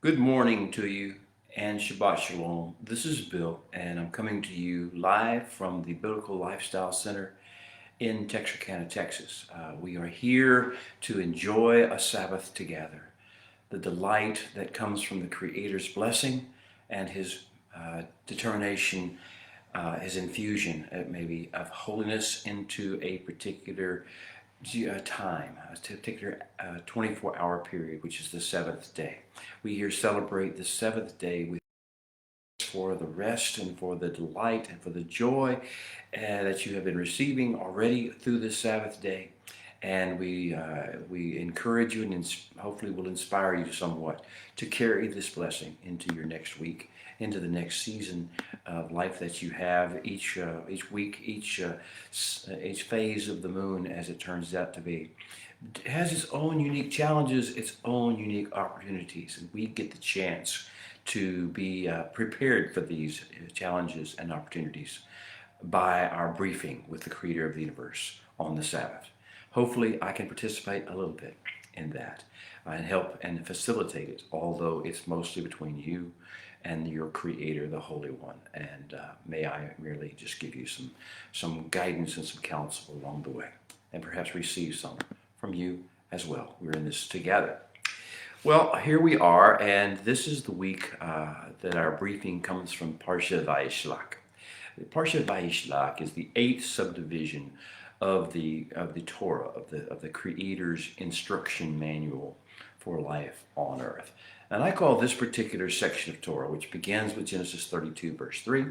Good morning to you and Shabbat Shalom. This is Bill, and I'm coming to you live from the Biblical Lifestyle Center in Texarkana, Texas. We are here to enjoy a Sabbath together, the delight that comes from the Creator's blessing and His determination, His infusion, maybe, of holiness into a particular time, a particular 24-hour period, which is the seventh day. We here celebrate the seventh day with for the rest and for the delight and for the joy that you have been receiving already through this Sabbath day. And we encourage you and hopefully will inspire you somewhat to carry this blessing into your next week, into the next season of life that you have each week, each phase of the moon as it turns out to be. It has its own unique challenges, its own unique opportunities, and we get the chance to be prepared for these challenges and opportunities by our briefing with the Creator of the universe on the Sabbath. Hopefully, I can participate a little bit in that and help and facilitate it, although it's mostly between you and your Creator, the Holy One. And may I merely just give you some guidance and some counsel along the way, and perhaps receive some from you as well. We're in this together. Well, here we are, and this is the week that our briefing comes from Parsha Vayishlach. The Parsha Vayishlach is the eighth subdivision of the Torah, of the Creator's instruction manual for life on earth. And I call this particular section of Torah, which begins with Genesis 32, verse 3,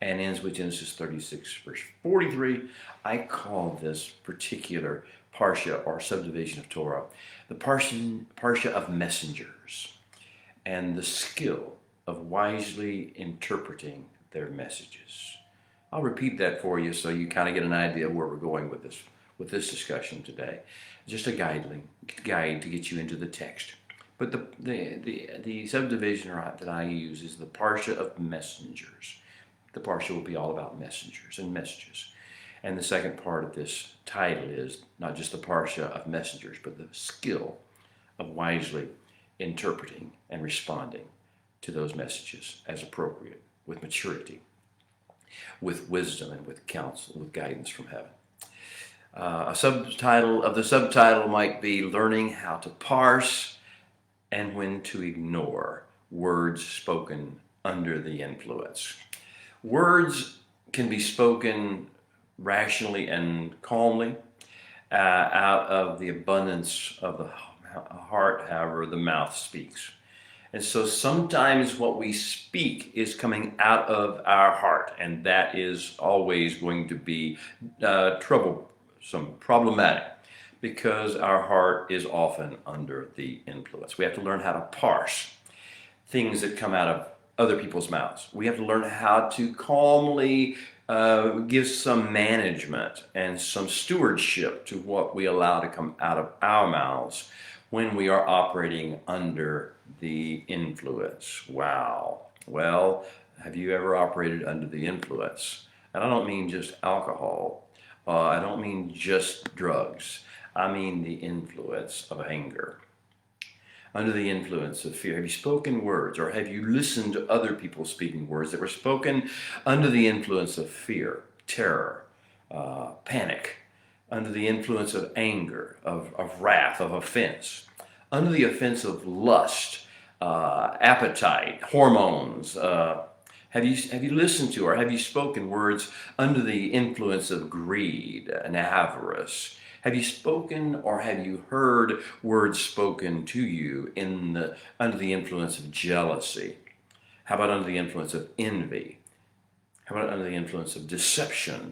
and ends with Genesis 36, verse 43, I call this particular Parsha or subdivision of Torah the Parsha of messengers and the skill of wisely interpreting their messages. I'll repeat that for you so you kind of get an idea of where we're going with this discussion today. Just a guide to get you into the text. But the subdivision that I use is the Parsha of messengers. The Parsha will be all about messengers and messages. And the second part of this title is not just the Parsha of messengers, but the skill of wisely interpreting and responding to those messages as appropriate, with maturity, with wisdom, and with counsel, with guidance from heaven. A subtitle of the subtitle might be Learning How to Parse and When to Ignore Words Spoken Under the Influence. Words can be spoken rationally and calmly out of the abundance of the heart, however, the mouth speaks. And so sometimes what we speak is coming out of our heart, and that is always going to be problematic, because our heart is often under the influence. We have to learn how to parse things that come out of other people's mouths. We have to learn how to calmly give some management and some stewardship to what we allow to come out of our mouths when we are operating under the influence. Wow. Well, have you ever operated under the influence? And I don't mean just alcohol. I don't mean just drugs. I mean the influence of anger. Under the influence of fear? Have you spoken words, or have you listened to other people speaking words that were spoken under the influence of fear, terror, panic, under the influence of anger, of wrath, of offense, under the offense of lust, appetite, hormones? Have you listened to, or have you spoken words under the influence of greed and avarice? Have you spoken or have you heard words spoken to you under the influence of jealousy? How about under the influence of envy? How about under the influence of deception,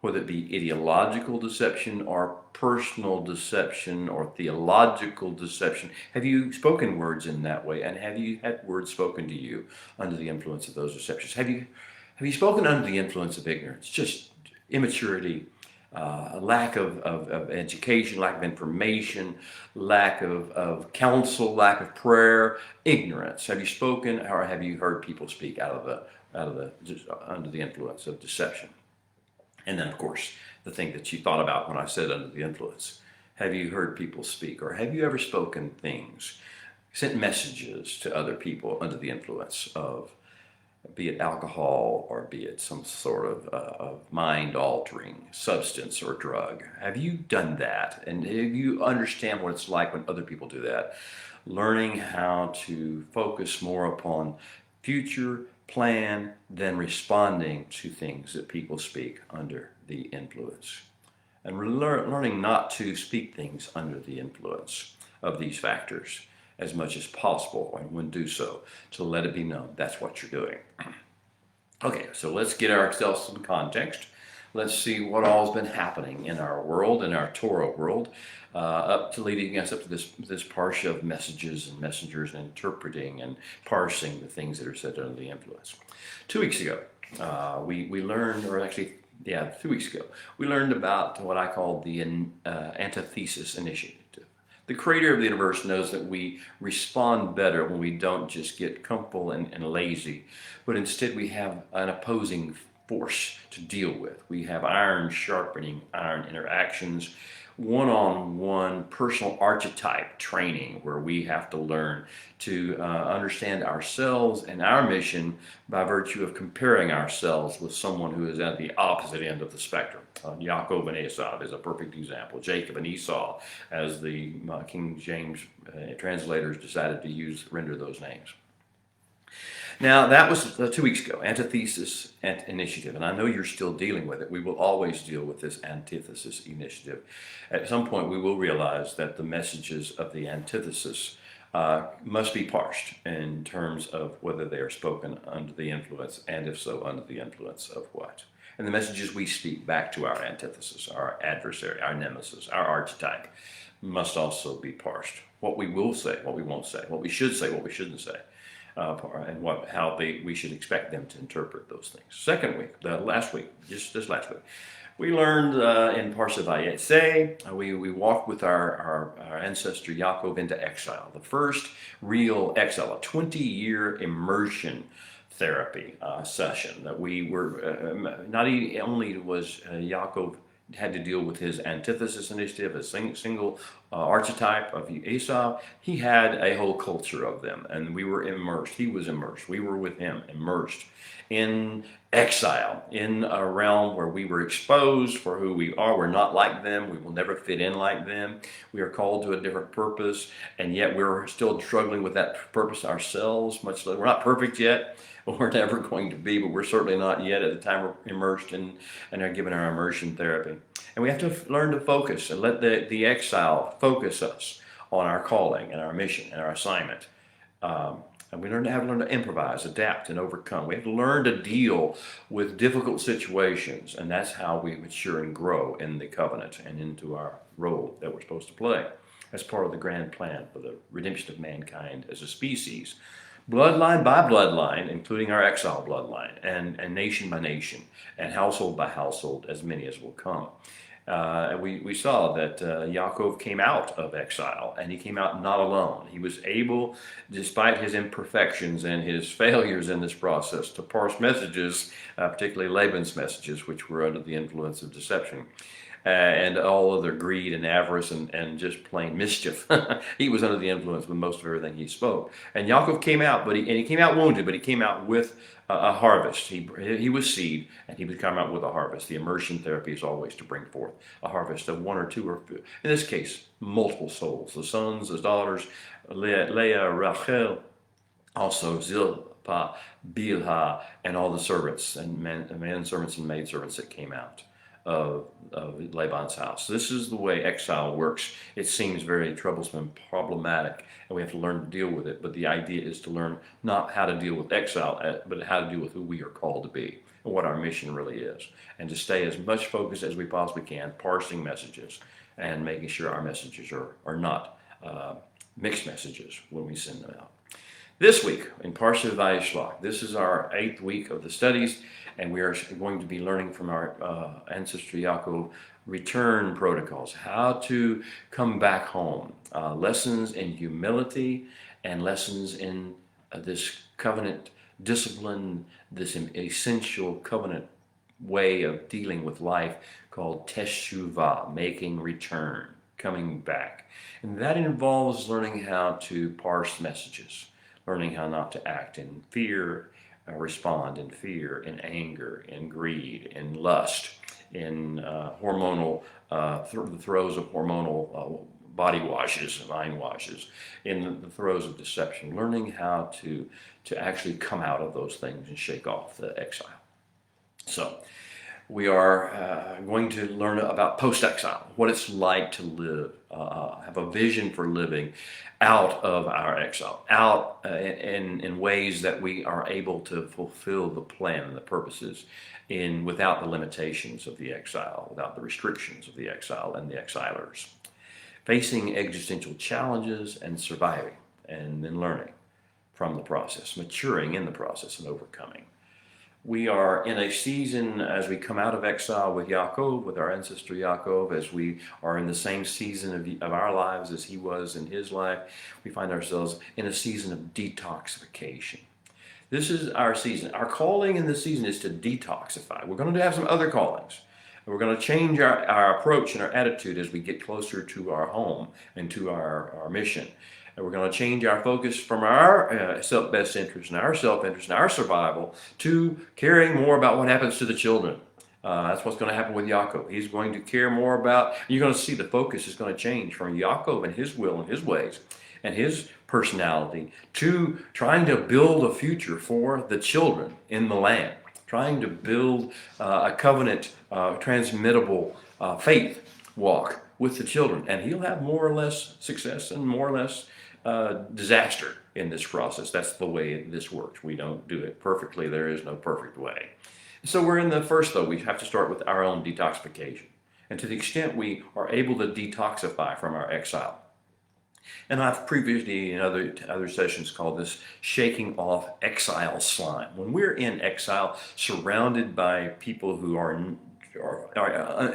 whether it be ideological deception or personal deception or theological deception? Have you spoken words in that way, and have you had words spoken to you under the influence of those deceptions? Have you spoken under the influence of ignorance, just immaturity, lack of education, lack of information, lack of counsel, lack of prayer, ignorance? Have you spoken, or have you heard people speak under the influence of deception? And then, of course, the thing that you thought about when I said under the influence. Have you heard people speak, or have you ever spoken things sent messages to other people under the influence of, be it alcohol or be it some sort of mind-altering substance or drug. Have you done that? And have you understand what it's like when other people do that? Learning how to focus more upon future plan than responding to things that people speak under the influence. And learning not to speak things under the influence of these factors as much as possible, and when do so, to let it be known that's what you're doing. Okay, so let's get ourselves some context. Let's see what all's been happening in our world, in our Torah world, up to leading us up to this parsha of messages and messengers and interpreting and parsing the things that are said under the influence. 2 weeks ago, we learned, or actually, 2 weeks ago, we learned about what I call the antithesis initiative. The creator of the universe knows that we respond better when we don't just get comfortable and lazy, but instead we have an opposing force to deal with. We have iron sharpening iron interactions, one-on-one personal archetype training where we have to learn to understand ourselves and our mission by virtue of comparing ourselves with someone who is at the opposite end of the spectrum. Yaakov and Esau is a perfect example. Jacob and Esau, as the King James translators decided to render those names. Now, that was 2 weeks ago, antithesis initiative, and I know you're still dealing with it. We will always deal with this antithesis initiative. At some point, we will realize that the messages of the antithesis must be parsed in terms of whether they are spoken under the influence, and if so, under the influence of what. And the messages we speak back to our antithesis, our adversary, our nemesis, our archetype, must also be parsed. What we will say, what we won't say, what we should say, what we shouldn't say. And how we should expect them to interpret those things. Second week, last week, just last week, we learned in Parsha Vayishlach, we walked with our ancestor Yaakov into exile, the first real exile, a 20-year immersion therapy session that we were, not only was Yaakov had to deal with his antithesis initiative, a single archetype of Esau. He had a whole culture of them, and we were immersed. He was immersed. We were with him, immersed in exile, in a realm where we were exposed for who we are. We're not like them. We will never fit in like them. We are called to a different purpose, and yet we're still struggling with that purpose ourselves. Much like we're not perfect yet. We're never going to be, but we're certainly not yet at the time we're immersed in and are given our immersion therapy. And we have to learn to focus and let the exile focus us on our calling and our mission and our assignment. And we have to learn to improvise, adapt, and overcome. We have to learn to deal with difficult situations, and that's how we mature and grow in the covenant and into our role that we're supposed to play as part of the grand plan for the redemption of mankind as a species. Bloodline by bloodline, including our exile bloodline, and nation by nation, and household by household, as many as will come. We saw that Yaakov came out of exile, and he came out not alone. He was able, despite his imperfections and his failures in this process, to parse messages, particularly Laban's messages, which were under the influence of deception. And all of their greed and avarice and just plain mischief. He was under the influence with most of everything he spoke. And Yaakov came out, but he came out wounded, but he came out with a harvest. He was seed, and he would come out with a harvest. The immersion therapy is always to bring forth a harvest of one or two, or in this case, multiple souls. The sons, the daughters, Leah, Rachel, also Zilpah, Bilhah, and all the servants, and men servants and maid servants that came out of Laban's house. This is the way exile works. It seems very troublesome and problematic, and we have to learn to deal with it. But the idea is to learn not how to deal with exile, but how to deal with who we are called to be and what our mission really is. And to stay as much focused as we possibly can, parsing messages and making sure our messages are not mixed messages when we send them out. This week in Parsha Vayishlach, this is our 8th week of the studies, and we are going to be learning from our ancestor Yaakov return protocols, how to come back home, lessons in humility and lessons in this covenant discipline, this essential covenant way of dealing with life called teshuvah, making return. coming back. And that involves learning how to parse messages, learning how not to act in fear, respond in fear, in anger, in greed, in lust, in hormonal, the throes of hormonal body washes, mind washes, in the throes of deception, learning how to actually come out of those things and shake off the exile. So we are going to learn about post-exile, what it's like to live, have a vision for living out of our exile, out in ways that we are able to fulfill the plan and the purposes without the limitations of the exile, without the restrictions of the exile and the exilers. Facing existential challenges and surviving, and then learning from the process, maturing in the process and overcoming. We are in a season as we come out of exile with Yaakov, with our ancestor Yaakov, as we are in the same season of our lives as he was in his life. We find ourselves in a season of detoxification. This is our season. Our calling in this season is to detoxify. We're going to have some other callings. We're going to change our approach and our attitude as we get closer to our home and to our mission. And we're going to change our focus from our best interest and our self-interest and our survival to caring more about what happens to the children. That's what's going to happen with Yaakov. He's going to care more about, you're going to see the focus is going to change from Yaakov and his will and his ways and his personality to trying to build a future for the children in the land, trying to build a covenant, transmittable faith walk with the children. And he'll have more or less success and more or less disaster in this process. That's the way this works. We don't do it perfectly. There is no perfect way. So we're in the first, though, we have to start with our own detoxification. And to the extent we are able to detoxify from our exile. And I've previously in other sessions called this shaking off exile slime. When we're in exile, surrounded by people who are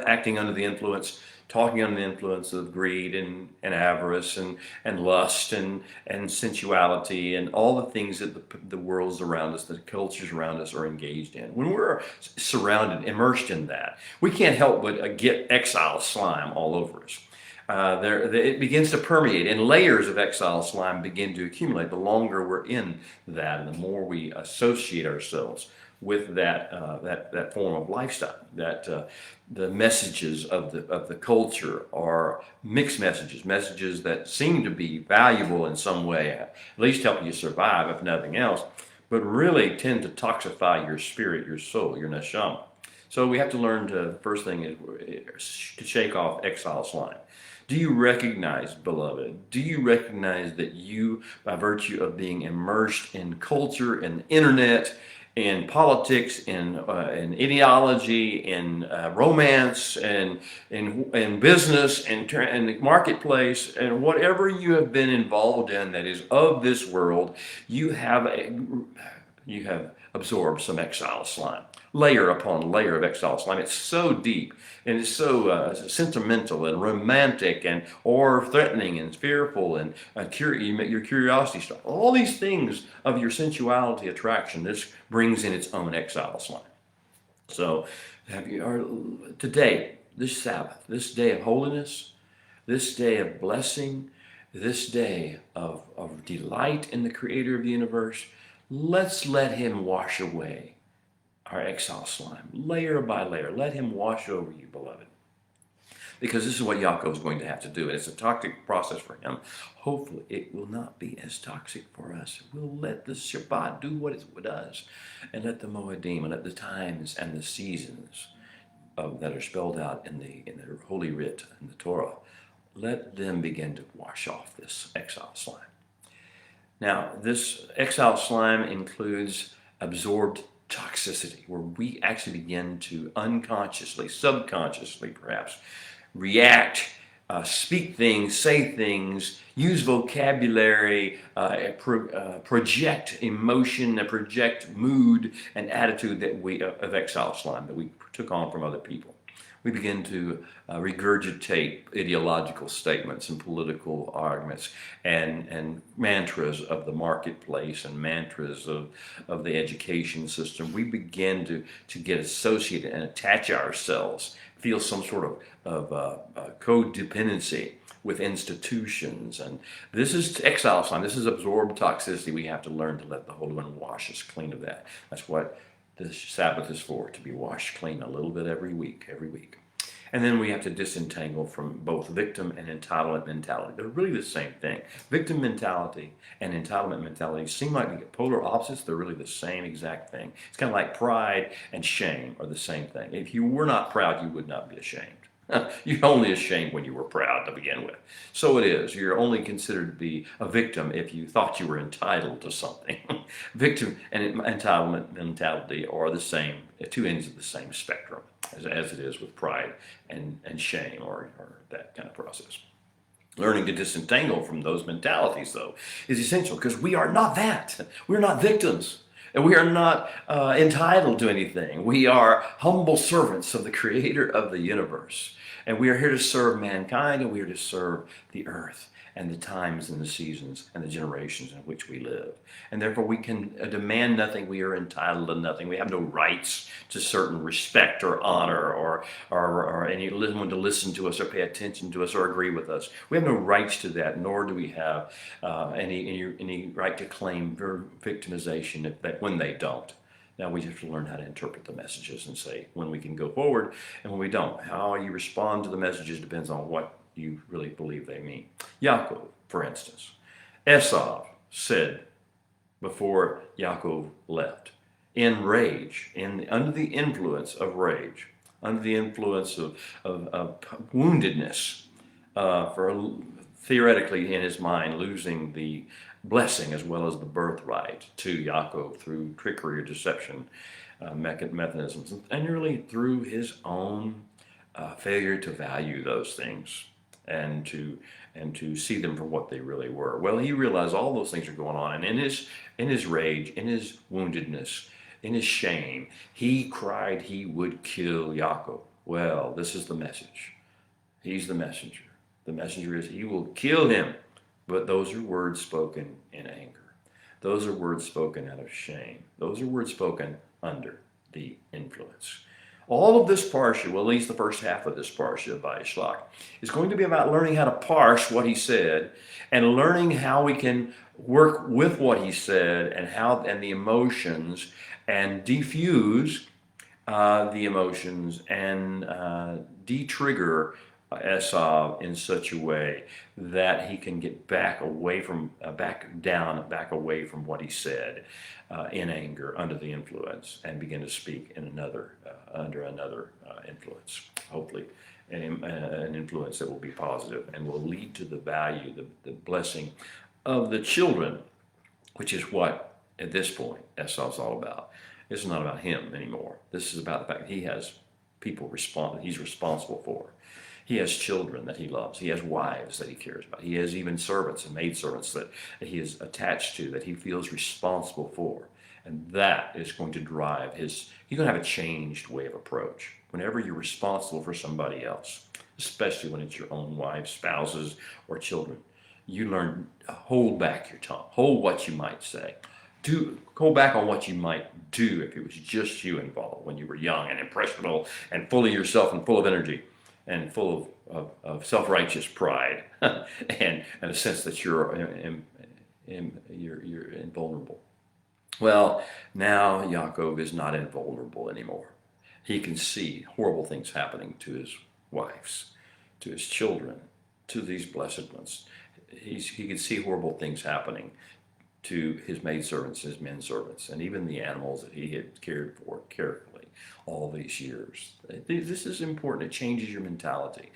acting under the influence, talking under the influence of greed and avarice and lust and sensuality and all the things that the worlds around us, the cultures around us are engaged in. When we're surrounded, immersed in that, we can't help but get exile slime all over us. It begins to permeate, and layers of exile slime begin to accumulate the longer we're in that, and the more we associate ourselves with that form of lifestyle. That the messages of the culture are mixed messages that seem to be valuable in some way, at least help you survive if nothing else, but really tend to toxify your spirit, your soul, your neshama. So we have to learn the first thing is to shake off exile slime. Do you recognize, beloved, do you recognize that you, by virtue of being immersed in culture and the internet, in politics, in ideology, in romance, and in business, and the marketplace, and whatever you have been involved in that is of this world, you have absorbed some exile slime. Layer upon layer of exile slime. It's so deep and it's so sentimental and romantic or threatening and fearful and your curiosity stuff. All these things of your sensuality attraction, this brings in its own exile slime. So today, this Sabbath, this day of holiness, this day of blessing, this day of delight in the Creator of the universe, let's let Him wash away our exile slime, layer by layer. Let Him wash over you, beloved. Because this is what Yaakov is going to have to do. It's a toxic process for him. Hopefully, it will not be as toxic for us. We'll let the Shabbat do what it does, and let the Moedim, and let the times and the seasons that are spelled out in the Holy Writ, in the Torah, let them begin to wash off this exile slime. Now, this exile slime includes absorbed toxicity, where we actually begin to unconsciously, subconsciously perhaps, react, speak things, say things, use vocabulary, project emotion, project mood and attitude of exile slime that we took on from other people. We begin to regurgitate ideological statements and political arguments and mantras of the marketplace and mantras of the education system. We begin to get associated and attach ourselves feel some sort codependency with institutions. And this is exile sign. This is absorbed toxicity. We have to learn to let the Holy One wash us clean of that. That's what the Sabbath is for, to be washed clean a little bit every week. And then we have to disentangle from both victim and entitlement mentality. They're really the same thing. Victim mentality and entitlement mentality seem like they get polar opposites. They're really the same exact thing. It's kind of like pride and shame are the same thing. If you were not proud, you would not be ashamed. You're only ashamed when you were proud to begin with. So it is. You're only considered to be a victim if you thought you were entitled to something. Victim and entitlement mentality are the same, two ends of the same spectrum, as it is with pride and shame or that kind of process. Learning to disentangle from those mentalities, though, is essential because we are not that. We're not victims. And we are not entitled to anything. We are humble servants of the Creator of the universe. And we are here to serve mankind, and we are to serve the earth and the times and the seasons and the generations in which we live. And therefore we can demand nothing. We are entitled to nothing. We have no rights to certain respect or honor or anyone to listen to us or pay attention to us or agree with us. We have no rights to that, nor do we have any right to claim victimization when they don't. Now we have to learn how to interpret the messages and say when we can go forward and when we don't. How you respond to the messages depends on what you really believe they mean. Yaakov, for instance, Esau said before Yaakov left, in rage, under the influence of rage, under the influence of woundedness, for theoretically in his mind losing the blessing as well as the birthright to Yaakov through trickery or deception mechanisms, and really through his own failure to value those things and to see them for what they really were. Well, he realized all those things are going on, and in his rage, in his woundedness, in his shame, he cried he would kill Yaakov. Well, this is the message. He's the messenger. The messenger is he will kill him, but those are words spoken in anger. Those are words spoken out of shame. Those are words spoken under the influence. All of this parsha, well, at least the first half of this parsha of Vayishlach, is going to be about learning how to parse what he said and learning how we can work with what he said and the emotions and defuse the emotions and de-trigger Esau in such a way that he can get back away from what he said in anger under the influence and begin to speak in under another influence, hopefully an influence that will be positive and will lead to the value, the blessing of the children, which is what at this point Esau's all about. This is not about him anymore. This is about the fact that he has people he's responsible for. He has children that he loves. He has wives that he cares about. He has even servants and maidservants that he is attached to, that he feels responsible for. And that is going to drive he's going to have a changed way of approach. Whenever you're responsible for somebody else, especially when it's your own wife, spouses, or children, you learn to hold back your tongue. Hold what you might say. Go back on what you might do if it was just you involved when you were young and impressionable and full of yourself and full of energy and full of self-righteous pride and a sense that you're invulnerable. Well, now Yaakov is not invulnerable anymore. He can see horrible things happening to his wives, to his children, to these blessed ones. He can see horrible things happening to his maidservants, his menservants, and even the animals that he had cared for carefully all these years. This is important. It changes your mentality.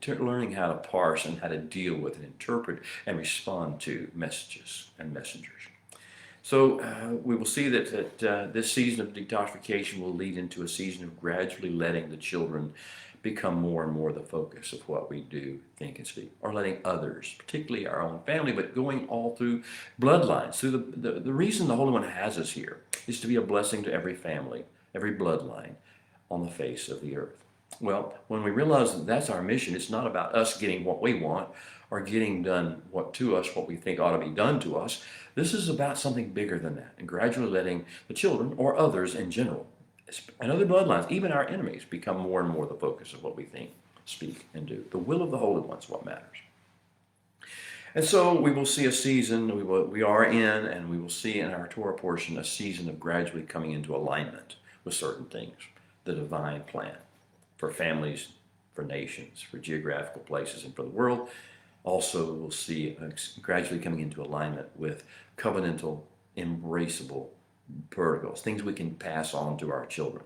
Learning how to parse and how to deal with and interpret and respond to messages and messengers. So we will see that this season of detoxification will lead into a season of gradually letting the children become more and more the focus of what we do, think, and speak, or letting others, particularly our own family, but going all through bloodlines. Through the reason the Holy One has us here is to be a blessing to every family, every bloodline on the face of the earth. Well, when we realize that that's our mission, it's not about us getting what we want or getting done what we think ought to be done to us. This is about something bigger than that, and gradually letting the children or others in general and other bloodlines, even our enemies, become more and more the focus of what we think, speak, and do. The will of the Holy One is what matters. And so we will see a season we are in, and we will see in our Torah portion a season of gradually coming into alignment with certain things, the divine plan for families, for nations, for geographical places, and for the world. Also, we'll see gradually coming into alignment with covenantal, embraceable protocols, things we can pass on to our children.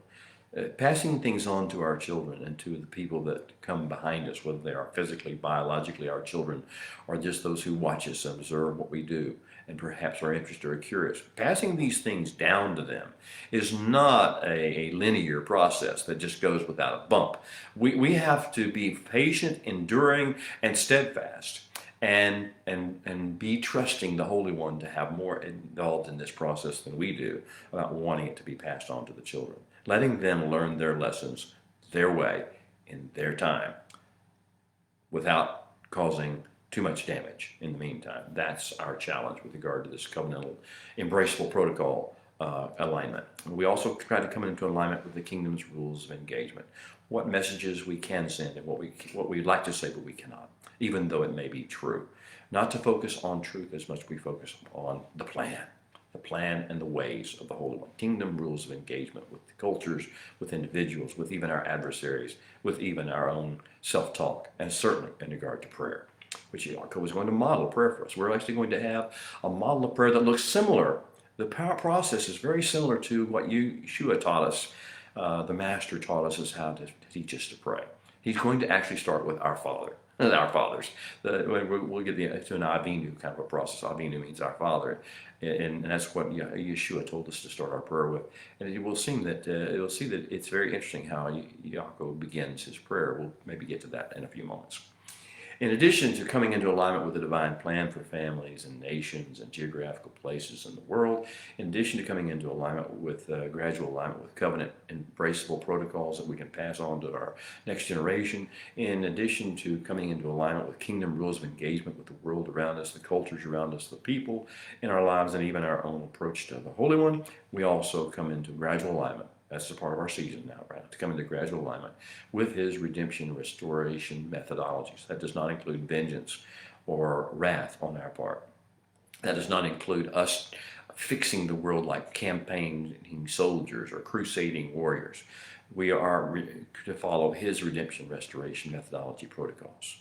Passing things on to our children and to the people that come behind us, whether they are physically, biologically our children, or just those who watch us and observe what we do and perhaps are interested or curious. Passing these things down to them is not a linear process that just goes without a bump. We have to be patient, enduring, and steadfast, and be trusting the Holy One to have more involved in this process than we do about wanting it to be passed on to the children. Letting them learn their lessons their way in their time without causing too much damage in the meantime. That's our challenge with regard to this covenantal, embraceable protocol alignment. We also try to come into alignment with the kingdom's rules of engagement. What messages we can send and what we'd like to say, but we cannot, even though it may be true. Not to focus on truth as much as we focus on the plan and the ways of the Holy One. Kingdom rules of engagement with the cultures, with individuals, with even our adversaries, with even our own self-talk, and certainly in regard to prayer, which Yaakov is going to model prayer for us. We're actually going to have a model of prayer that looks similar. The process is very similar to what Yeshua taught us. The Master taught us is how to teach us to pray. He's going to actually start with our Father. Our fathers. We'll get to an Avinu kind of a process. Avinu means our Father, and that's what Yeshua told us to start our prayer with. And it will seem that you'll see that it's very interesting how Yaakov begins his prayer. We'll maybe get to that in a few moments. In addition to coming into alignment with the divine plan for families and nations and geographical places in the world, in addition to coming into alignment with gradual alignment with covenant embraceable protocols that we can pass on to our next generation, in addition to coming into alignment with kingdom rules of engagement with the world around us, the cultures around us, the people in our lives, and even our own approach to the Holy One, we also come into gradual alignment. That's a part of our season now, right? To come into gradual alignment with his redemption restoration methodologies. That does not include vengeance or wrath on our part. That does not include us fixing the world like campaigning soldiers or crusading warriors. We are to follow his redemption restoration methodology protocols.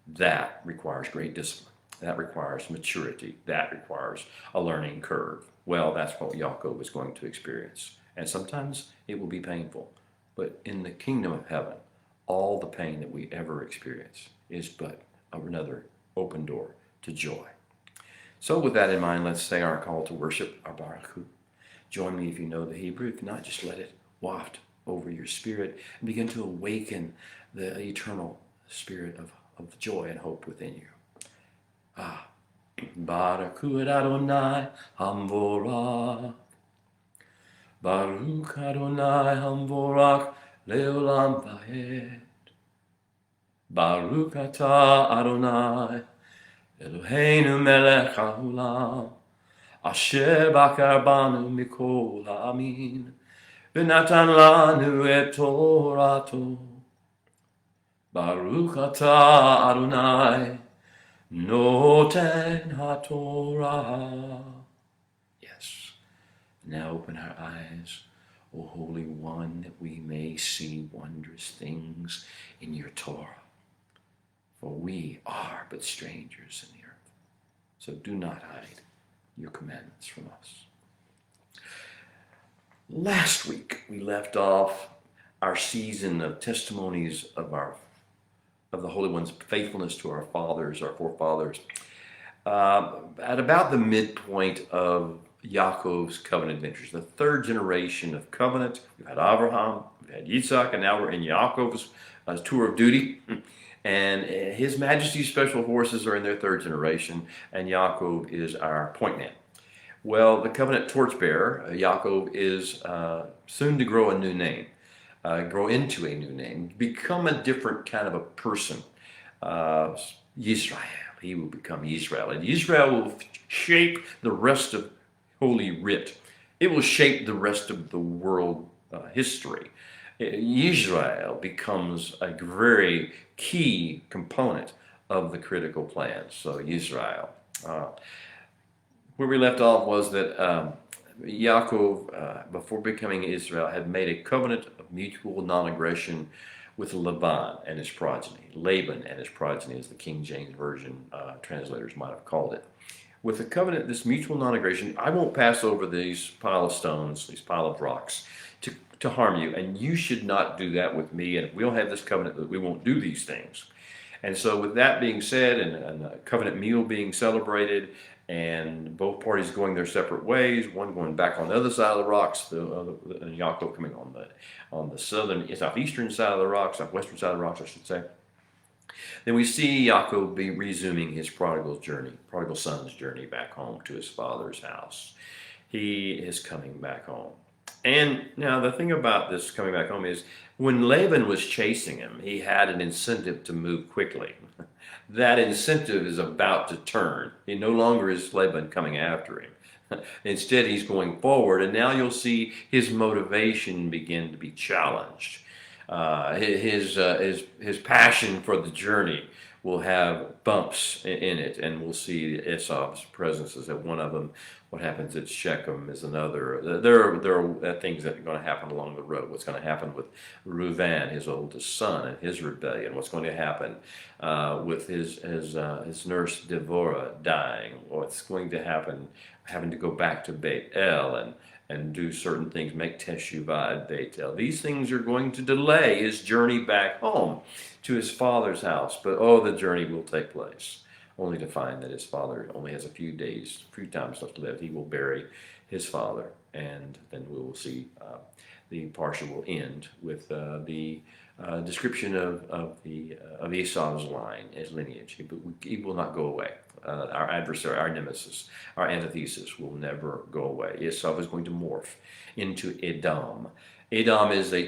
That requires great discipline. That requires maturity. That requires a learning curve. Well, that's what Yaakov is going to experience. And sometimes it will be painful. But in the kingdom of heaven, all the pain that we ever experience is but another open door to joy. So with that in mind, let's say our call to worship, our Baruch Hu. Join me if you know the Hebrew. If not, just let it waft over your spirit and begin to awaken the eternal spirit of joy and hope within you. Baruch Hu Adonai Hamvorach. Baruch Adonai Hamvorach Leolam Vaed. Baruch Atah Adonai Eloheinu Melech HaOlam Asher Bakar Banu Mikol Ha'amin V'natan Lanu Et Torato. Baruch Atah Adonai Noten HaTorah. Yes. Now open our eyes, O Holy One, that we may see wondrous things in your Torah. For we are but strangers in the earth. So do not hide your commandments from us. Last week we left off our season of testimonies of the Holy One's faithfulness to our fathers, our forefathers, at about the midpoint of Yaakov's covenant adventures, the third generation of covenant. We've had Abraham, we've had Yitzhak, and now we're in Yaakov's tour of duty. And His Majesty's Special Forces are in their third generation, and Yaakov is our point man. Well, the covenant torchbearer, Yaakov, is soon to grow a new name, grow into a new name, become a different kind of a person. Yisrael, he will become Yisrael, and Yisrael will shape the rest of Holy Writ. It will shape the rest of the world history, Israel becomes a very key component of the critical plan. So Israel. Where we left off was that Yaakov, before becoming Israel, had made a covenant of mutual non-aggression with Laban and his progeny. Laban and his progeny, as the King James Version translators might have called it. With the covenant, this mutual non-aggression, I won't pass over these pile of stones, these pile of rocks, to harm you, and you should not do that with me. And if we don't have this covenant, that we won't do these things. And so with that being said, and a covenant meal being celebrated, and both parties going their separate ways, one going back on the other side of the rocks, and Yaakov coming on the southeastern side of the rocks, southwestern side of the rocks, I should say. Then we see Yaakov be resuming his prodigal son's journey back home to his father's house. He is coming back home. And now the thing about this coming back home is when Laban was chasing him, he had an incentive to move quickly. That incentive is about to turn. He no longer is Laban coming after him. Instead, he's going forward, and now you'll see his motivation begin to be challenged. His passion for the journey will have bumps in it, and we'll see Esau's presence is at one of them. What happens at Shechem is another. There are things that are going to happen along the road. What's going to happen with Reuven, his oldest son, and his rebellion? What's going to happen with his nurse Devorah dying? What's going to happen having to go back to Beit El and do certain things, make teshuvah at Beit El. These things are going to delay his journey back home to his father's house. But the journey will take place, only to find that his father only has a few times left to live. He will bury his father, and then we will see the parsha will end with the description of Esau's line, his lineage. He will not go away. Our adversary, our nemesis, our antithesis will never go away. Esau is going to morph into Edom. Edom is a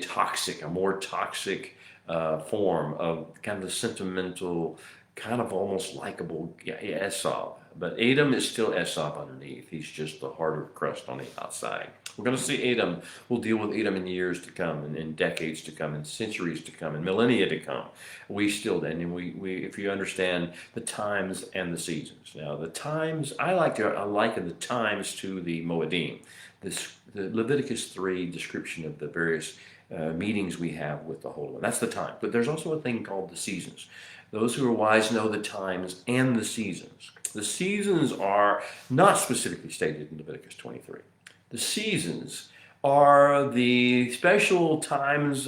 more toxic form of kind of the sentimental, kind of almost likable Esau. But Edom is still Esau underneath. He's just the harder crust on the outside. We're going to see Edom. We'll deal with Edom in years to come, and in decades to come, and centuries to come, and millennia to come. If you understand the times and the seasons. Now, the times, I liken the times to the Moedim. The Leviticus 3 description of the various meetings we have with the Holy One. That's the time. But there's also a thing called the seasons. Those who are wise know the times and the seasons. The seasons are not specifically stated in Leviticus 23. The seasons are the special times,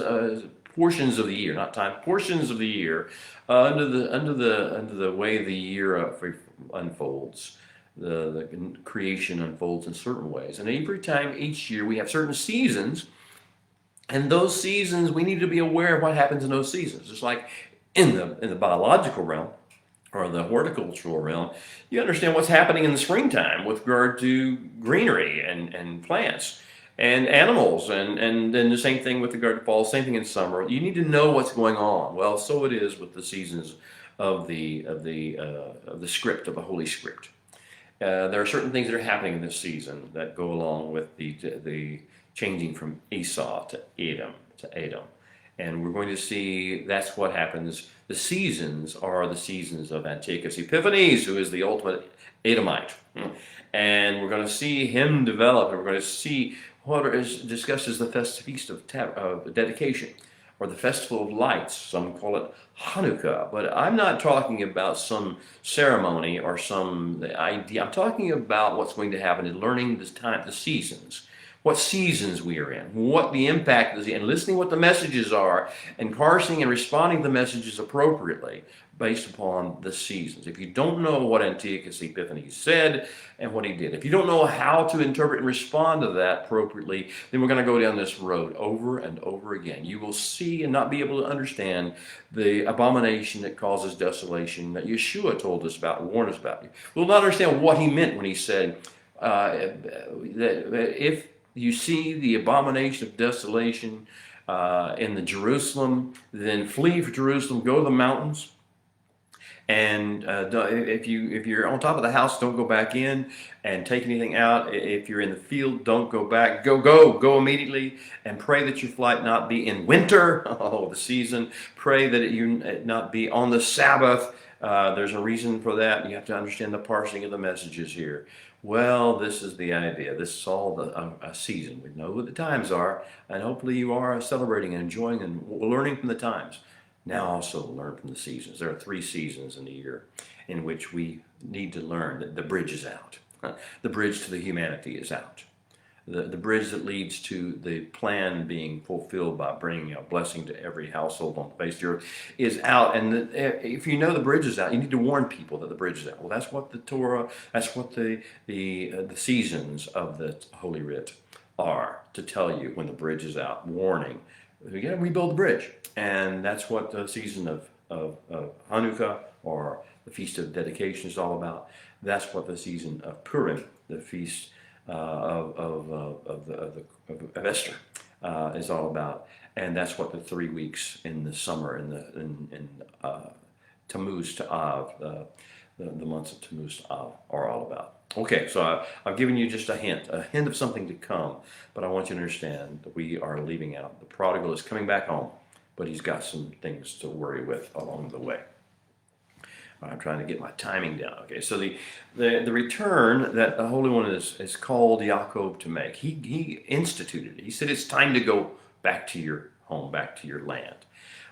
portions of the year, not time, portions of the year, under the way the year unfolds. The creation unfolds in certain ways, and every time each year we have certain seasons, and those seasons we need to be aware of what happens in those seasons. Just like in the biological realm or the horticultural realm, you understand what's happening in the springtime with regard to greenery and plants and animals, and then the same thing with regard to fall, same thing in summer. You need to know what's going on. Well, so it is with the seasons of the script, of the Holy Script. There are certain things that are happening in this season that go along with the changing from Esau to Edom. And we're going to see that's what happens. The seasons are the seasons of Antiochus Epiphanes, who is the ultimate Edomite. And we're going to see him develop, and we're going to see what is discussed as the feast of dedication, or the Festival of Lights. Some call it Hanukkah. But I'm not talking about some ceremony or some idea. I'm talking about what's going to happen in learning the seasons. What seasons we are in, what the impact is, and listening what the messages are, and parsing and responding to the messages appropriately based upon the seasons. If you don't know what Antiochus Epiphanes said and what he did, if you don't know how to interpret and respond to that appropriately, then we're going to go down this road over and over again. You will see and not be able to understand the abomination that causes desolation that Yeshua told us about, warned us about. We'll not understand what he meant when he said that if you see the abomination of desolation in the Jerusalem, then flee for Jerusalem, go to the mountains, And if you're on top of the house, don't go back in and take anything out. If you're in the field, don't go back. Go immediately, and pray that your flight not be in winter. Oh, the season. Pray that it not be on the Sabbath. There's a reason for that. You have to understand the parsing of the messages here. Well, this is the idea. This is all a season. We know what the times are, and hopefully you are celebrating and enjoying and learning from the times. Now also learn from the seasons. There are 3 seasons in the year in which we need to learn that the bridge is out. The bridge to the humanity is out. The bridge that leads to the plan being fulfilled by bringing a blessing to every household on the face of the earth is out. And if you know the bridge is out, you need to warn people that the bridge is out. Well, that's what the Torah, that's what the seasons of the Holy Writ are, to tell you when the bridge is out. Warning. We got to rebuild the bridge. And that's what the season of Hanukkah, or the Feast of Dedication, is all about. That's what the season of Purim, the feast of Esther, is all about. And that's what the 3 weeks in the summer in Tammuz to Av, the months of Tammuz to Av, are all about. Okay, so I've given you just a hint of something to come, but I want you to understand that we are leaving out. The prodigal is coming back home, but he's got some things to worry with along the way. I'm trying to get my timing down. Okay, so the return that the Holy One is called Yaakov to make, he instituted it. He said it's time to go back to your home, back to your land.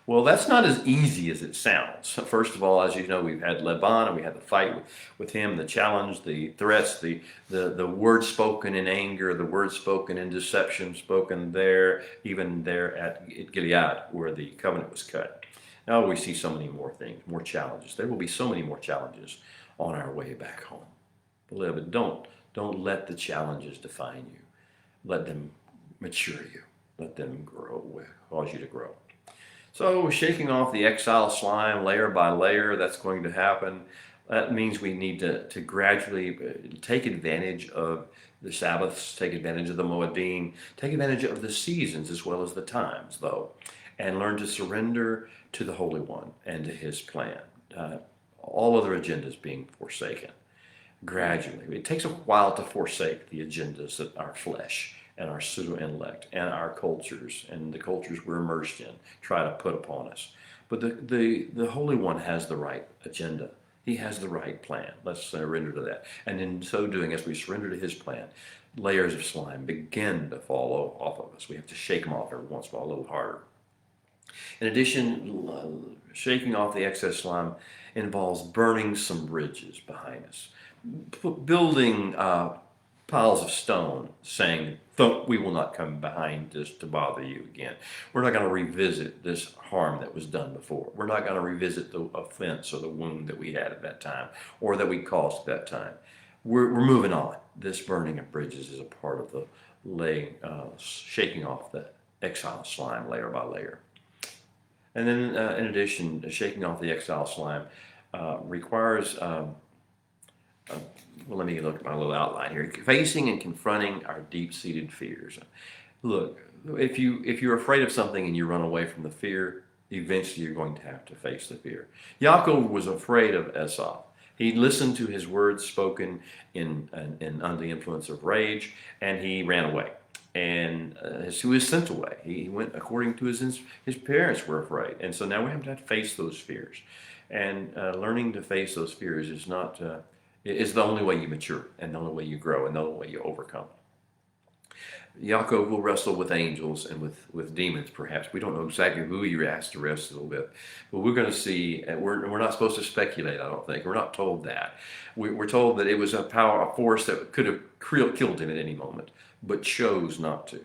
Well, that's not as easy as it sounds. First of all, as you know, we've had Laban, and we had the fight with him, the challenge, the threats, the words spoken in anger, the words spoken in deception, spoken there, even there at Gilead, where the covenant was cut. Now we see so many more things, more challenges. There will be so many more challenges on our way back home. Beloved, don't let the challenges define you. Let them mature you. Let them grow, cause you to grow. So shaking off the exile slime layer by layer, that's going to happen. That means we need to gradually take advantage of the Sabbaths, take advantage of the Moedim, take advantage of the seasons as well as the times, though, and learn to surrender to the Holy One and to His plan. All other agendas being forsaken gradually. It takes a while to forsake the agendas that our flesh and our pseudo-intellect and our cultures and the cultures we're immersed in try to put upon us. But the Holy One has the right agenda. He has the right plan. Let's surrender to that. And in so doing, as we surrender to His plan, layers of slime begin to fall off of us. We have to shake them off every once in a while a little harder. In addition, shaking off the excess slime involves burning some bridges behind us, building piles of stone, saying, we will not come behind this to bother you again. We're not going to revisit this harm that was done before. We're not going to revisit the offense or the wound that we had at that time or that we caused at that time. We're moving on. This burning of bridges is a part of the shaking off the exile slime layer by layer. And then, in addition, shaking off the exile slime requires well, let me look at my little outline here. Facing and confronting our deep-seated fears. Look, if you're afraid of something and you run away from the fear, eventually you're going to have to face the fear. Yaakov was afraid of Esau. He listened to his words spoken in under the influence of rage, and he ran away. And he was sent away. He went according to his parents were afraid. And so now we have to face those fears. And learning to face those fears is not... is the only way you mature, and the only way you grow, and the only way you overcome. Yaakov will wrestle with angels and with demons, perhaps. We don't know exactly who he has to wrestle with, but we're going to see. We're not supposed to speculate, I don't think. We're not told that. We're told that it was a force that could have killed him at any moment, but chose not to.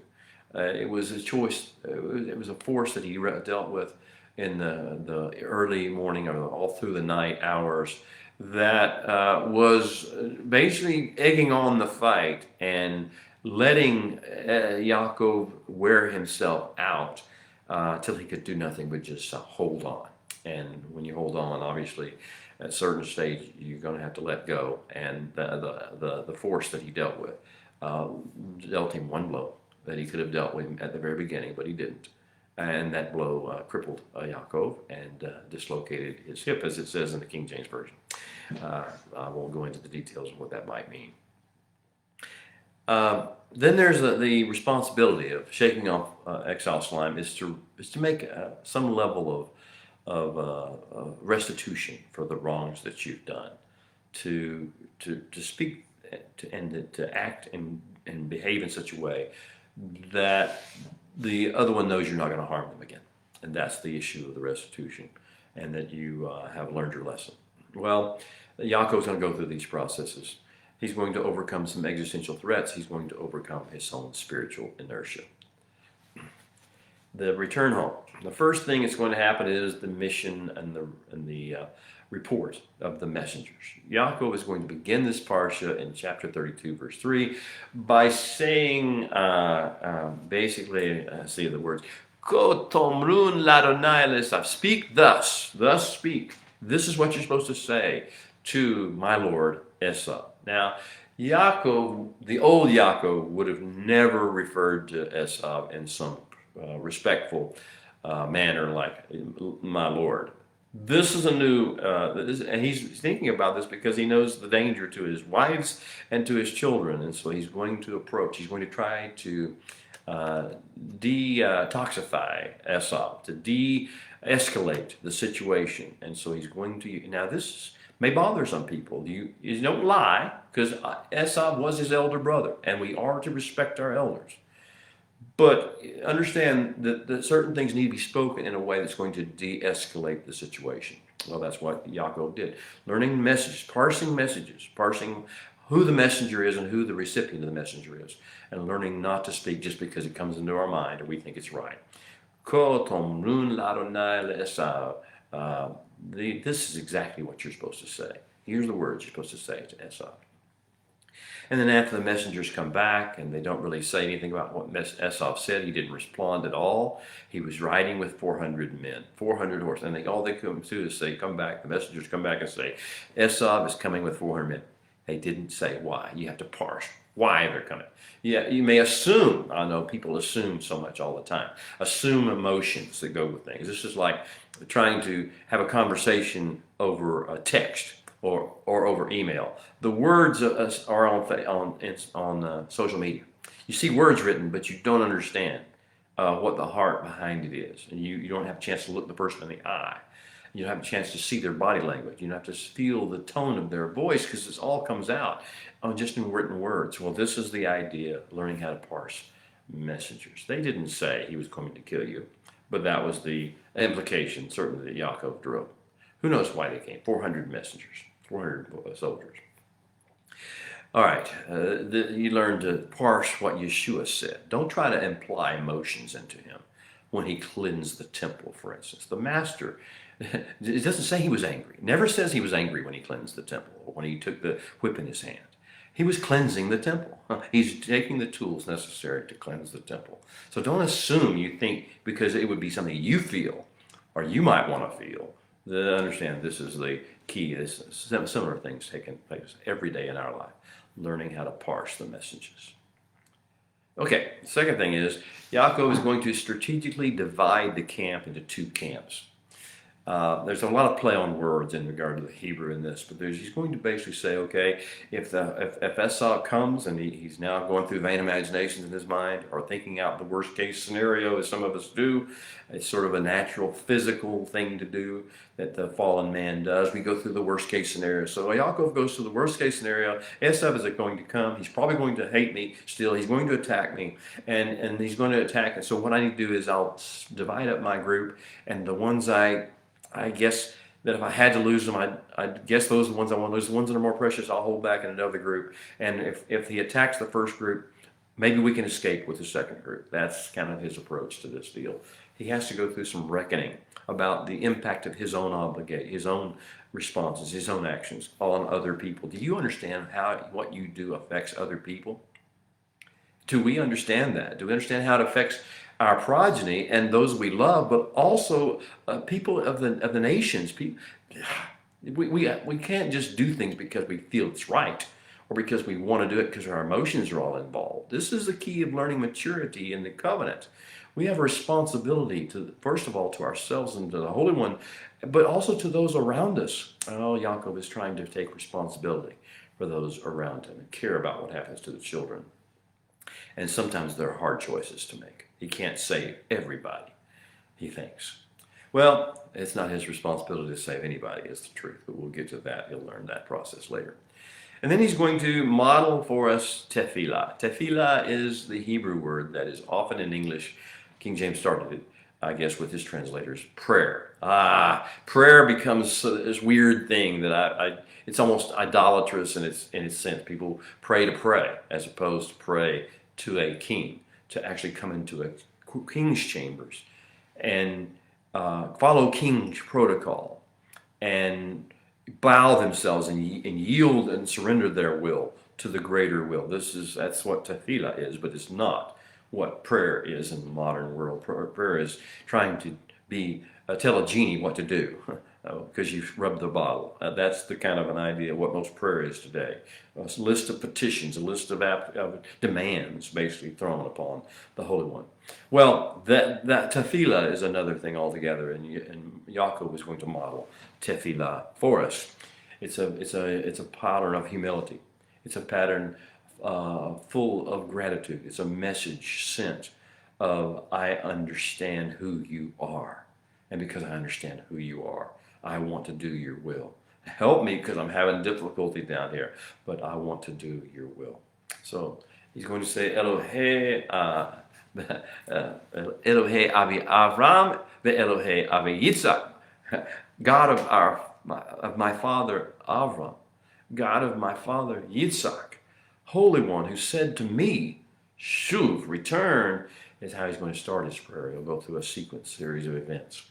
It was a choice. It was a force that he dealt with in the early morning or all through the night hours, that was basically egging on the fight and letting Yaakov wear himself out till he could do nothing but just hold on. And when you hold on, obviously, at a certain stage, you're going to have to let go. And the force that he dealt with dealt him one blow that he could have dealt with at the very beginning, but he didn't. And that blow crippled Yaakov and dislocated his hip, as it says in the King James Version. I won't go into the details of what that might mean. Then there's the responsibility of shaking off exile slime is to make some level of restitution for the wrongs that you've done, to speak to act and behave in such a way that the other one knows you're not going to harm them again, and that's the issue of the restitution, and that you have learned your lesson. Well, Yaakov's going to go through these processes. He's going to overcome some existential threats. He's going to overcome his own spiritual inertia. The return home. The first thing that's going to happen is the mission and the report of the messengers. Yaakov is going to begin this parsha in chapter 32, verse 3, by saying, basically, see the words, Ko tomrun ladonai lesav, speak thus speak. This is what you're supposed to say to my Lord Esau. Now, Yaakov, the old Yaakov, would have never referred to Esau in some respectful manner like my Lord. This is a new, and he's thinking about this because he knows the danger to his wives and to his children, and so he's going to try to detoxify Esau, to de-escalate the situation, and so he's going to, now this may bother some people. You don't lie, because Esau was his elder brother, and we are to respect our elders. But understand that certain things need to be spoken in a way that's going to de-escalate the situation. Well, that's what Yaakov did. Learning messages, parsing who the messenger is and who the recipient of the messenger is, and learning not to speak just because it comes into our mind or we think it's right. This is exactly what you're supposed to say. Here's the words you're supposed to say to Esau. And then after the messengers come back and they don't really say anything about what Esau said, he didn't respond at all. He was riding with 400 men, 400 horses. And all they come to is say, come back. The messengers come back and say, Esau is coming with 400 men. They didn't say why. You have to parse why they're coming. Yeah, you may assume. I know people assume so much all the time. Assume emotions that go with things. This is like trying to have a conversation over a text or over email. The words are on social media. You see words written, but you don't understand what the heart behind it is. And you don't have a chance to look the person in the eye. You don't have a chance to see their body language. You don't have to feel the tone of their voice, because this all comes out just in written words. Well, this is the idea, learning how to parse messengers. They didn't say he was coming to kill you, but that was the implication, certainly, that Yaakov drew. Who knows why they came? 400 messengers, 400 soldiers. All right, you learn to parse what Yeshua said. Don't try to imply emotions into him when he cleansed the temple, for instance. The master, it doesn't say he was angry. It never says he was angry when he cleansed the temple or when he took the whip in his hand. He was cleansing the temple. He's taking the tools necessary to cleanse the temple. So don't assume you think because it would be something you feel or you might want to feel. Understand this is the key. This similar things taking place every day in our life. Learning how to parse the messages. Okay, the second thing is Yaakov is going to strategically divide the camp into two camps. There's a lot of play on words in regard to the Hebrew in this, but he's going to basically say, okay, if Esau comes and he's now going through vain imaginations in his mind or thinking out the worst case scenario, as some of us do, it's sort of a natural physical thing to do that the fallen man does. We go through the worst case scenario. So Yaakov goes through the worst case scenario. Esau is going to come. He's probably going to hate me still. He's going to attack me, and he's going to attack. And so what I need to do is I'll divide up my group, and the ones I guess that if I had to lose them, I'd guess those are the ones I want to lose. The ones that are more precious, I'll hold back in another group. And if he attacks the first group, maybe we can escape with the second group. That's kind of his approach to this deal. He has to go through some reckoning about the impact of his own his own responses, his own actions on other people. Do you understand how what you do affects other people? Do we understand that? Do we understand how it affects our progeny and those we love, but also people of the nations? We can't just do things because we feel it's right or because we want to do it because our emotions are all involved. This is the key of learning maturity in the covenant. We have a responsibility to, first of all, to ourselves and to the Holy One, but also to those around us. Oh, Yaakov is trying to take responsibility for those around him and care about what happens to the children. And sometimes there are hard choices to make. He can't save everybody, he thinks. Well, it's not his responsibility to save anybody, is the truth, but we'll get to that. You'll learn that process later. And then he's going to model for us tefillah. Tefillah is the Hebrew word that is often in English. King James started it, I guess, with his translators, prayer. Prayer becomes this weird thing that it's almost idolatrous in its sense. People pray to pray as opposed to pray to a king, to actually come into a king's chambers and follow king's protocol and bow themselves and yield and surrender their will to the greater will. That's what tefillah is, but it's not what prayer is in the modern world. Prayer is trying to tell a genie what to do because you've rubbed the bottle. That's the kind of an idea of what most prayer is today. A list of petitions, a list of demands basically thrown upon the Holy One. Well, that tefillah is another thing altogether, and Yaakov is going to model tefillah for us. It's a pattern of humility. It's a pattern full of gratitude. It's a message sent of I understand who you are, and because I understand who you are, I want to do your will. Help me because I'm having difficulty down here, but I want to do your will. So he's going to say Elohei Elohei Avi Avram ve'Elohei Avi Yitzchak, God of my father Avram, God of my father Yitzchak, Holy One who said to me, Shuv, return, is how he's going to start his prayer. He'll go through a series of events.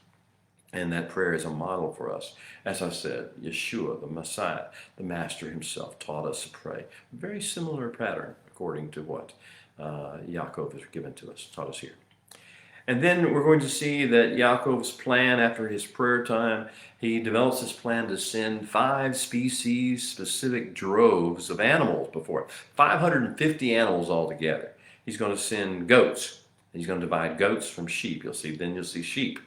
And that prayer is a model for us. As I said, Yeshua, the Messiah, the Master himself, taught us to pray. Very similar pattern, according to what Yaakov has given to us, taught us here. And then we're going to see that Yaakov's plan after his prayer time, he develops his plan to send 5 species-specific droves of animals before it. 550 animals altogether. He's going to send goats. He's going to divide goats from sheep. You'll see sheep.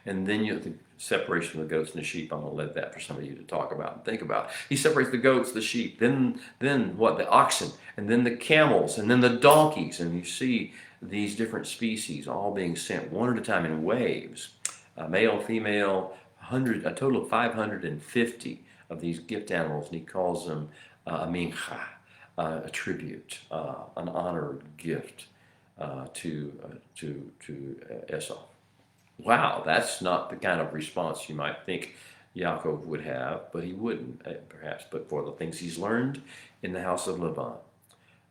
And then the separation of the goats and the sheep, I'm going to let that for some of you to talk about and think about. He separates the goats, the sheep, then what? The oxen, and then the camels, and then the donkeys. And you see these different species all being sent one at a time in waves. Male, female, a total of 550 of these gift animals. And he calls them a mincha, a tribute, an honored gift to Esau. Wow, that's not the kind of response you might think Yaakov would have, but he wouldn't, perhaps. But for the things he's learned in the house of Laban,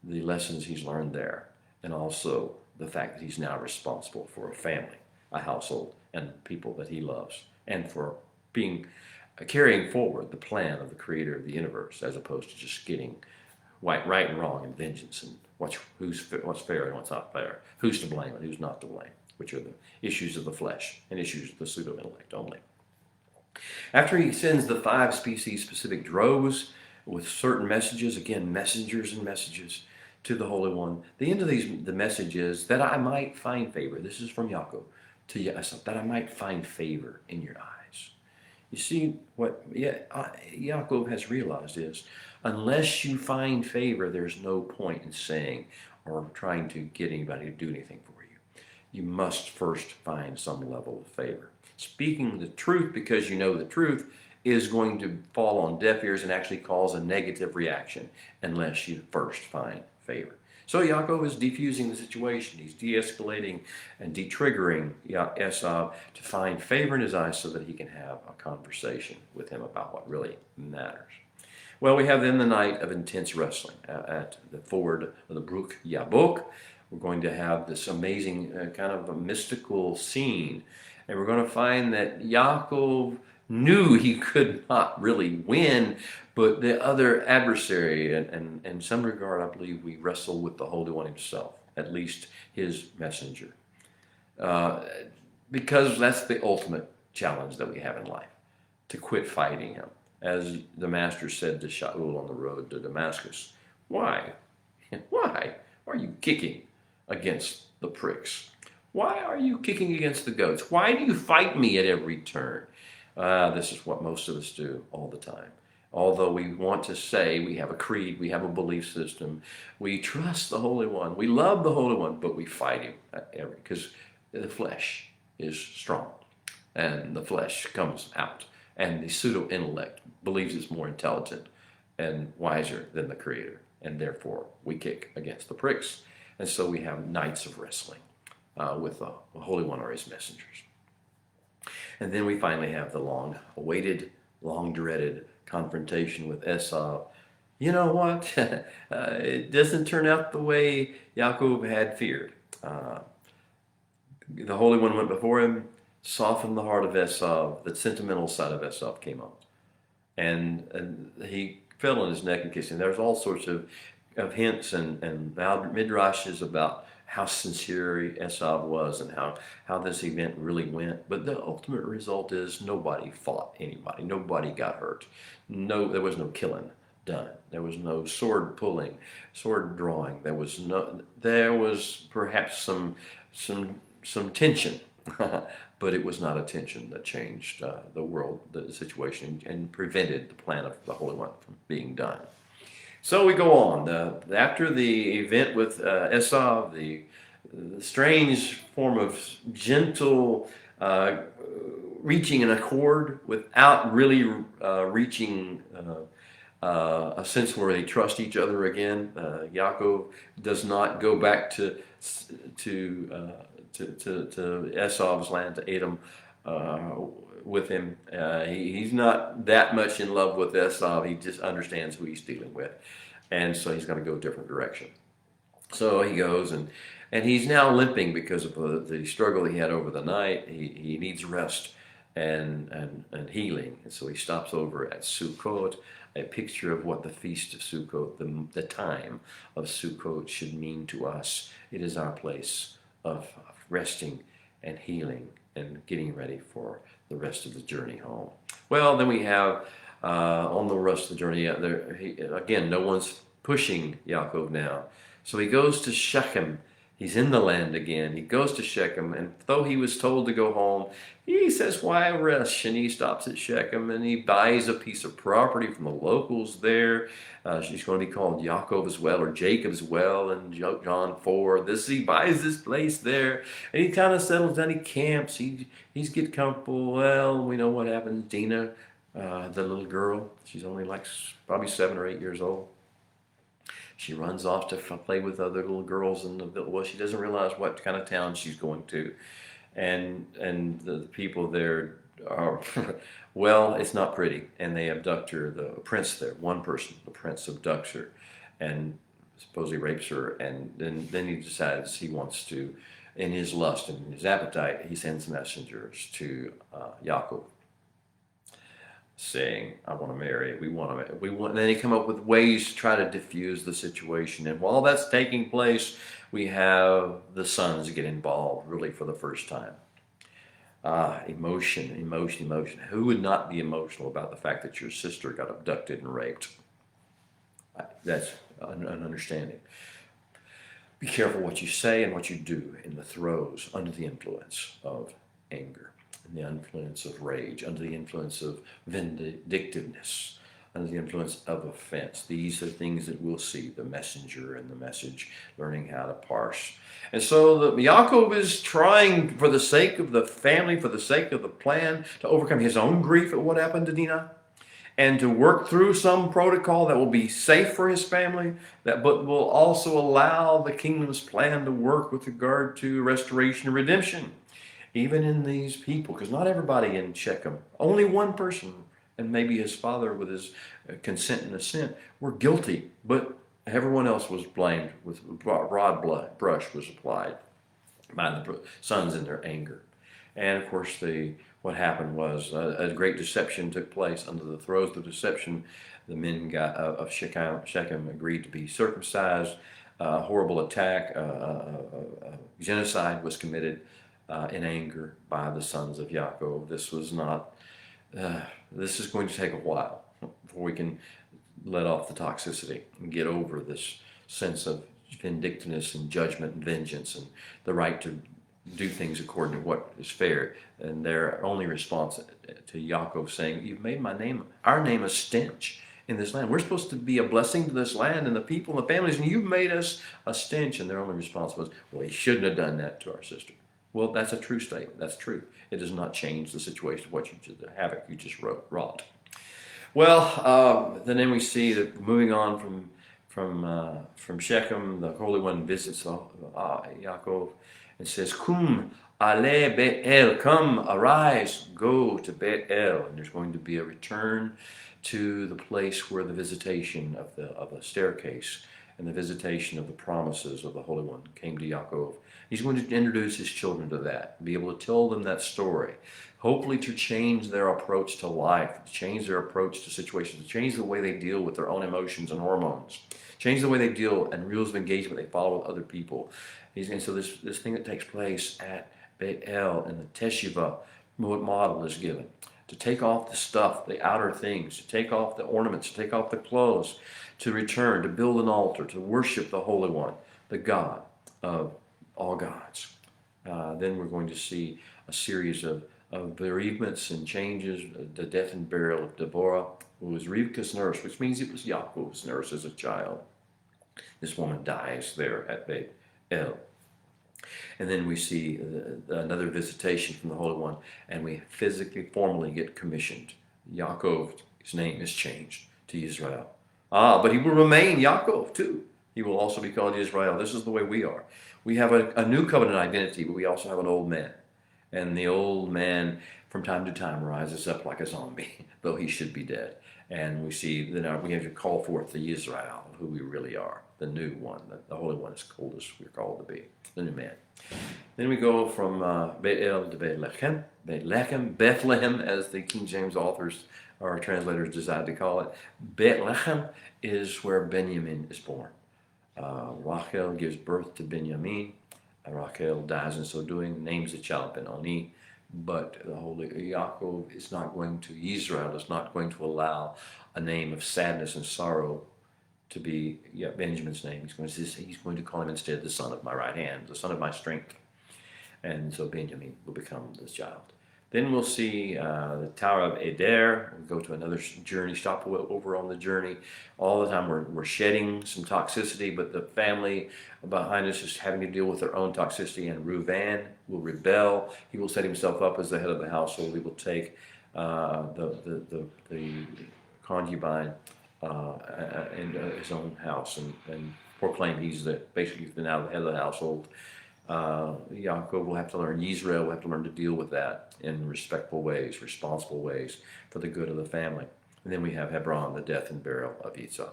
the lessons he's learned there, and also the fact that he's now responsible for a family, a household, and people that he loves, and for carrying forward the plan of the creator of the universe, as opposed to just getting right and wrong and vengeance and what's fair and what's not fair, who's to blame and who's not to blame, which are the issues of the flesh and issues of the pseudo-intellect only. After he sends the 5 species-specific droves with certain messages, again, messengers and messages to the Holy One, the end of the message is that I might find favor. This is from Yaakov to Esau, that I might find favor in your eyes. You see, what Yaakov has realized is, unless you find favor, there's no point in saying or trying to get anybody to do anything for you. You must first find some level of favor. Speaking the truth because you know the truth is going to fall on deaf ears and actually cause a negative reaction unless you first find favor. So Yaakov is defusing the situation. He's de-escalating and de-triggering Esau to find favor in his eyes so that he can have a conversation with him about what really matters. Well, we have then the night of intense wrestling at the ford of the Brook Yabok. We're going to have this amazing kind of a mystical scene. And we're going to find that Yaakov knew he could not really win, but the other adversary, and in some regard, I believe we wrestle with the Holy One himself, at least his messenger. Because that's the ultimate challenge that we have in life, to quit fighting him. As the master said to Shaul on the road to Damascus, why? Why are you kicking against the pricks? Why are you kicking against the goats? Why do you fight me at every turn? This is what most of us do all the time. Although we want to say we have a creed, we have a belief system, we trust the Holy One, we love the Holy One, but we fight him because the flesh is strong and the flesh comes out. And the pseudo intellect believes it's more intelligent and wiser than the Creator. And therefore, we kick against the pricks. And so we have nights of wrestling with the Holy One or his messengers. And then we finally have the long awaited, long dreaded confrontation with Esau. You know what? It doesn't turn out the way Yaakov had feared. The Holy One went before him, softened the heart of Esau. The sentimental side of Esau came on. And he fell on his neck and kissed him. There's all sorts of hints and midrashes about how sincere Esau was and how this event really went. But the ultimate result is nobody fought anybody. Nobody got hurt. No, there was no killing done. There was no sword pulling, sword drawing. There was perhaps some tension, but it was not a tension that changed the world, the situation, and prevented the plan of the Holy One from being done. So we go on. After the event with Esau, the strange form of gentle reaching an accord without really reaching a sense where they trust each other again. Yaakov does not go back to Esau's land, to Edom, with him. He's not that much in love with Esau. He just understands who he's dealing with. And so he's going to go a different direction. So he goes, and he's now limping because of the struggle he had over the night. He needs rest and healing. And so he stops over at Sukkot, a picture of what the Feast of Sukkot, the time of Sukkot should mean to us. It is our place of resting and healing and getting ready for the rest of the journey home. Well, then we have on the rest of the journey, again, no one's pushing Yaakov now. So he goes to Shechem. He's in the land again. He goes to Shechem, and though he was told to go home, he says, why rush? And he stops at Shechem, and he buys a piece of property from the locals there. She's going to be called Yaakov's well, or Jacob's well in John 4. He buys this place there, and he kind of settles down. He camps. He's get comfortable. Well, we know what happens. Dinah, the little girl, she's only like probably 7 or 8 years old. She runs off to play with other little girls in the village. Well, she doesn't realize what kind of town she's going to. And the people there are, well, it's not pretty. And they abduct her, the prince there, one person, the prince abducts her and supposedly rapes her. And then he decides he wants to, in his lust and his appetite, he sends messengers to Yaakov, saying, I want to marry, we want, and then he come up with ways to try to diffuse the situation. And while that's taking place, we have the sons get involved really for the first time. Emotion. Who would not be emotional about the fact that your sister got abducted and raped? That's an understanding. Be careful what you say and what you do in the throes, under the influence of anger, the influence of rage, under the influence of vindictiveness, under the influence of offense. These are things that we'll see, the messenger and the message, learning how to parse. And so Yaakov is trying, for the sake of the family, for the sake of the plan, to overcome his own grief at what happened to Dinah, and to work through some protocol that will be safe for his family, but will also allow the kingdom's plan to work with regard to restoration and redemption. Even in these people, because not everybody in Shechem, only one person, and maybe his father with his consent and assent, were guilty, but everyone else was blamed, with broad brush was applied by the sons in their anger. And of course, what happened was a great deception took place. Under the throes of deception, the men of Shechem agreed to be circumcised. A horrible attack, genocide was committed in anger by the sons of Yaakov. This is going to take a while before we can let off the toxicity and get over this sense of vindictiveness and judgment and vengeance and the right to do things according to what is fair. And their only response to Yaakov saying, "You've made our name a stench in this land. We're supposed to be a blessing to this land and the people and the families, and you've made us a stench." And their only response was, "Well, he shouldn't have done that to our sister." Well, that's a true statement. That's true. It does not change the situation of the havoc you just wrought. Well, then we see that moving on from Shechem, the Holy One visits Yaakov and says, "Kum ale Bet El, come, arise, go to Bet El." And there's going to be a return to the place where the visitation of the staircase and the visitation of the promises of the Holy One came to Yaakov. He's going to introduce his children to that, be able to tell them that story, hopefully to change their approach to life, to change their approach to situations, to change the way they deal with their own emotions and hormones, change the way they deal and rules of engagement they follow with other people. And so this thing that takes place at Beit El and the Teshuvah model is given. To take off the stuff, the outer things, to take off the ornaments, to take off the clothes, to return, to build an altar, to worship the Holy One, the God of all gods. Then we're going to see a series of bereavements and changes, the death and burial of Deborah, who was Rivka's nurse, which means it was Yaakov's nurse as a child. This woman dies there at Beit El. And then we see another visitation from the Holy One, and we physically, formally get commissioned. Yaakov, his name is changed to Israel. But he will remain Yaakov too. He will also be called Israel. This is the way we are. We have a new covenant identity, but we also have an old man. And the old man, from time to time, rises up like a zombie, though he should be dead. And we see that we have to call forth the Israel, who we really are, the new one, the Holy One is called us, we're called to be, the new man. Then we go from Beit El to Bethlehem, as the King James authors or translators decided to call it. Bethlehem is where Benjamin is born. Rachel gives birth to Benjamin. Rachel dies in so doing, names the child Ben-Oni. But the Holy Yaakov is not going to, Israel is not going to allow a name of sadness and sorrow to be Benjamin's name. He's going to call him instead the son of my right hand, the son of my strength. And so Benjamin will become this child. Then we'll see the Tower of Eder. We'll go to another journey, stop over on the journey. All the time we're shedding some toxicity, but the family behind us is having to deal with their own toxicity. And Reuven will rebel. He will set himself up as the head of the household. He will take the concubine in his own house and proclaim he's basically now the head of the household. Yaakov will have to learn, Israel will have to learn to deal with that in respectful ways, responsible ways for the good of the family. And then we have Hebron, the death and burial of Yitzhak.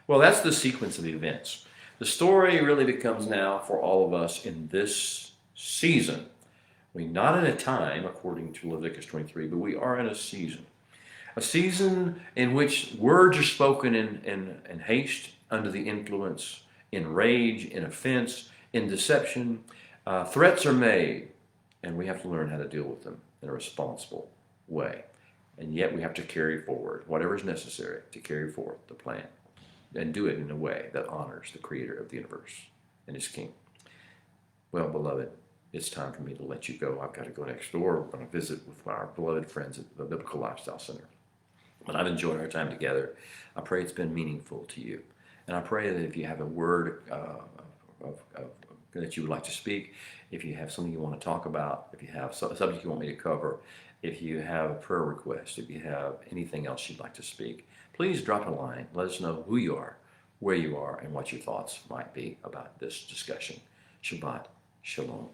Well, that's the sequence of events. The story really becomes now for all of us in this season. We're not in a time, according to Leviticus 23, but we are in a season. A season in which words are spoken in haste, under the influence, in rage, in offense, in deception. Threats are made, and we have to learn how to deal with them in a responsible way. And yet we have to carry forward whatever is necessary to carry forth the plan and do it in a way that honors the Creator of the universe and His King. Well, beloved, it's time for me to let you go. I've got to go next door. We're going to visit with our beloved friends at the Biblical Lifestyle Center. But I've enjoyed our time together. I pray it's been meaningful to you. And I pray that if you have a word that you would like to speak, if you have something you want to talk about, if you have a subject you want me to cover, if you have a prayer request, if you have anything else you'd like to speak, please drop a line. Let us know who you are, where you are, and what your thoughts might be about this discussion. Shabbat Shalom.